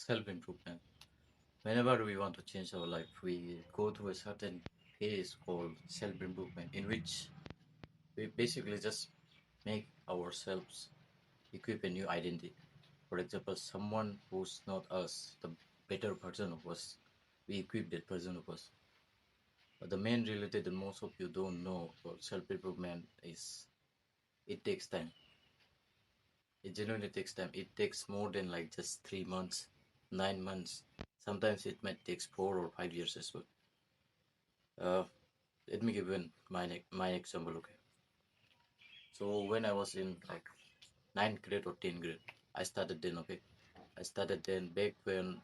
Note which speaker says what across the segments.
Speaker 1: Self improvement. Whenever we want to change our life, we go through a certain phase called self improvement, in which we basically just make ourselves equip a new identity. For example, someone who's not us, the better version of us, we equip that version of us. But the main reality that most of you don't know about self improvement is it takes time. It genuinely takes time. It takes more than like just 3 months, 9 months. Sometimes it might take 4 or 5 years as well. Uh, Let me give you my example. Okay. So when I was in like ninth grade or 10th grade, I started then. Okay. I started then back when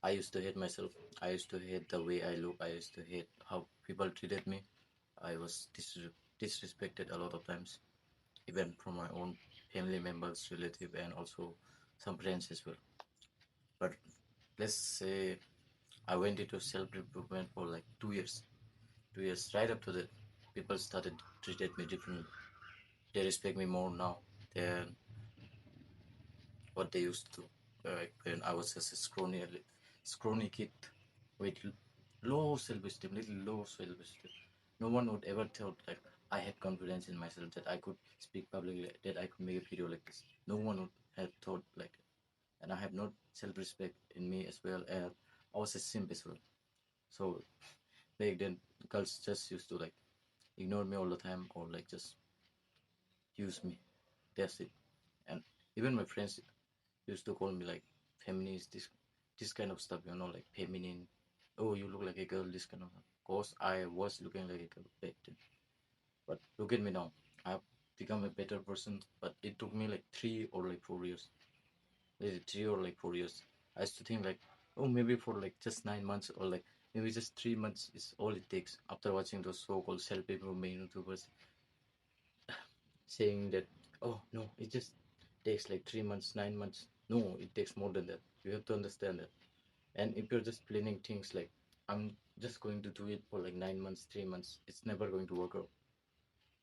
Speaker 1: I used to hate myself. I used to hate the way I look. I used to hate how people treated me. I was disrespected a lot of times, even from my own family members, relative, and also some friends as well. But let's say I went into self improvement for like 2 years. 2 years right up to that, people started treated me differently. They respect me more now than what they used to. When I was just a scrawny kid with low self-esteem, little low self-esteem. No one would ever thought like I had confidence in myself that I could speak publicly, that I could make a video like this. No one would have thought like that. And I have not self-respect in me as well. And I was a simp as well. So back then, girls just used to like ignore me all the time or like just use me. That's it. And even my friends used to call me like feminist, this kind of stuff, like feminine. Oh, you look like a girl, this kind of stuff. Cause I was looking like a girl back then. But look at me now. I've become a better person, but it took me like 3 or like 4 years. Maybe 3 or like 4 years. I used to think like, oh, maybe for like just 9 months or like maybe just 3 months is all it takes. After watching those so-called self-improvement YouTubers saying that, oh no, it just takes like 3 months, 9 months. No, it takes more than that. You have to understand that. And if you're just planning things like, I'm just going to do it for like 9 months, 3 months, it's never going to work out.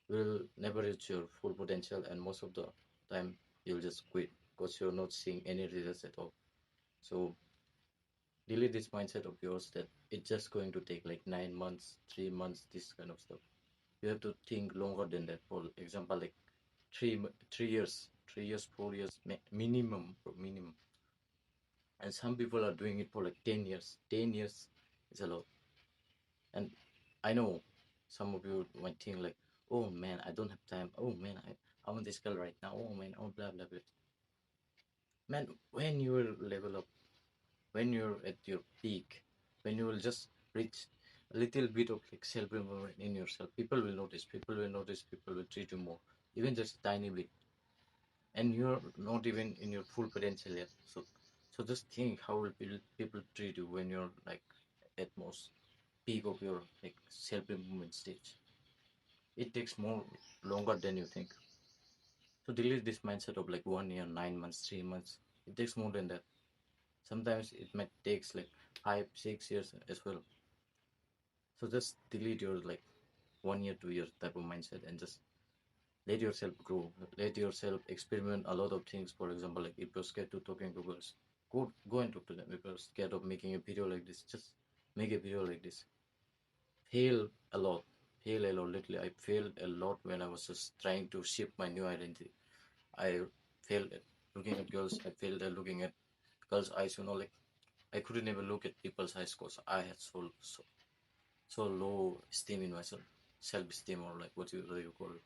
Speaker 1: You will never reach your full potential, and most of the time you'll just quit because you're not seeing any results at all. So delete this mindset of yours that it's just going to take like 9 months, 3 months, this kind of stuff. You have to think longer than that. For example, like 3 years, 3 years, 4 years minimum, minimum. And some people are doing it for like 10 years. 10 years is a lot. And I know some of you might think like, oh man, I don't have time. Oh man, I want this girl right now. Oh man, oh blah blah blah. Man, when you will level up, when you're at your peak, when you will just reach a little bit of like self improvement in yourself, people will notice. People will notice. People will treat you more, even just tiny bit. And you're not even in your full potential yet. So just think how will people treat you when you're like at most peak of your like self improvement stage. It takes more longer than you think. So delete this mindset of like 1 year, 9 months, 3 months. It takes more than that. Sometimes it might takes like 5, 6 years as well. So just delete your like 1 year, 2 years type of mindset and just let yourself grow. Let yourself experiment a lot of things. For example, like if you're scared to talking to girls, go and talk to them. If you're scared of making a video like this, just make a video like this. Fail a lot. Fail a lot. Literally, I failed a lot when I was just trying to shape my new identity. I failed at looking at girls. I failed at looking at girls' eyes. Like I couldn't even look at people's eyes because I had so low esteem in myself, self-esteem, or like what you call it.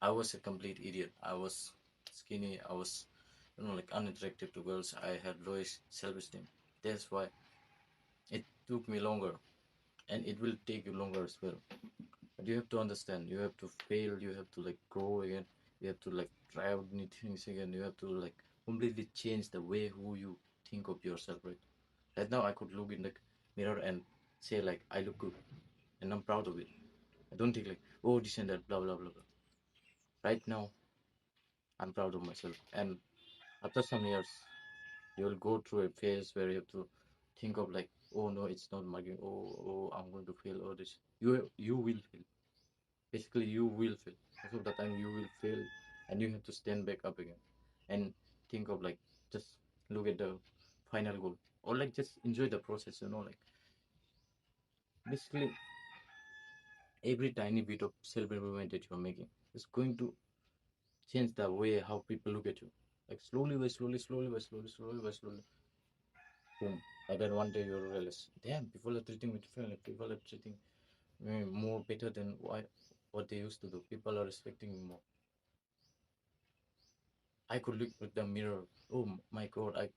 Speaker 1: I was a complete idiot. I was skinny. I was, like unattractive to girls. I had low self-esteem. That's why it took me longer, and it will take you longer as well. But you have to understand. You have to fail. You have to like grow again. You have to like try out new things again. You have to like completely change the way who you think of yourself. Right now, I could look in the mirror and say like I look good, and I'm proud of it. I don't think like, oh, this and that, blah blah blah blah. Right now, I'm proud of myself, and after some years, you'll go through a phase where you have to think of like, oh no, it's not marking. Oh, I'm going to fail. Oh, this you will fail. Basically, you will fail. Most of the time, you will fail, and you have to stand back up again, and think of like just look at the final goal, or like just enjoy the process, like basically every tiny bit of self improvement that you're making is going to change the way how people look at you. Like slowly by slowly, slowly by slowly, slowly by slowly, boom. And then one day you realize, damn, people are treating me differently. People are treating me more better than what they used to do. People are respecting me more. I could look with the mirror. Oh my god, I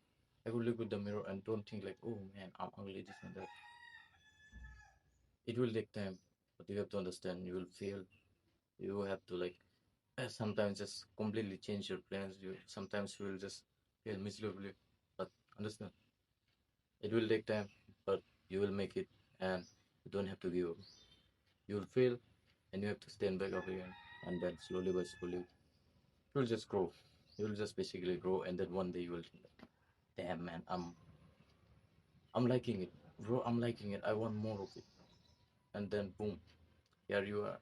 Speaker 1: could look with the mirror and don't think like, oh man, I'm ugly, this and that. It will take time, but you have to understand. You will fail. You have to like sometimes just completely change your plans. You sometimes you will just fail miserably, but understand. It will take time, but you will make it, and you don't have to give up. You will fail, and you have to stand back up again, and then slowly by slowly, you will just grow. You will just basically grow, and then one day you will think, damn man, I'm liking it, bro. I'm liking it. I want more of it, and then boom, here you are.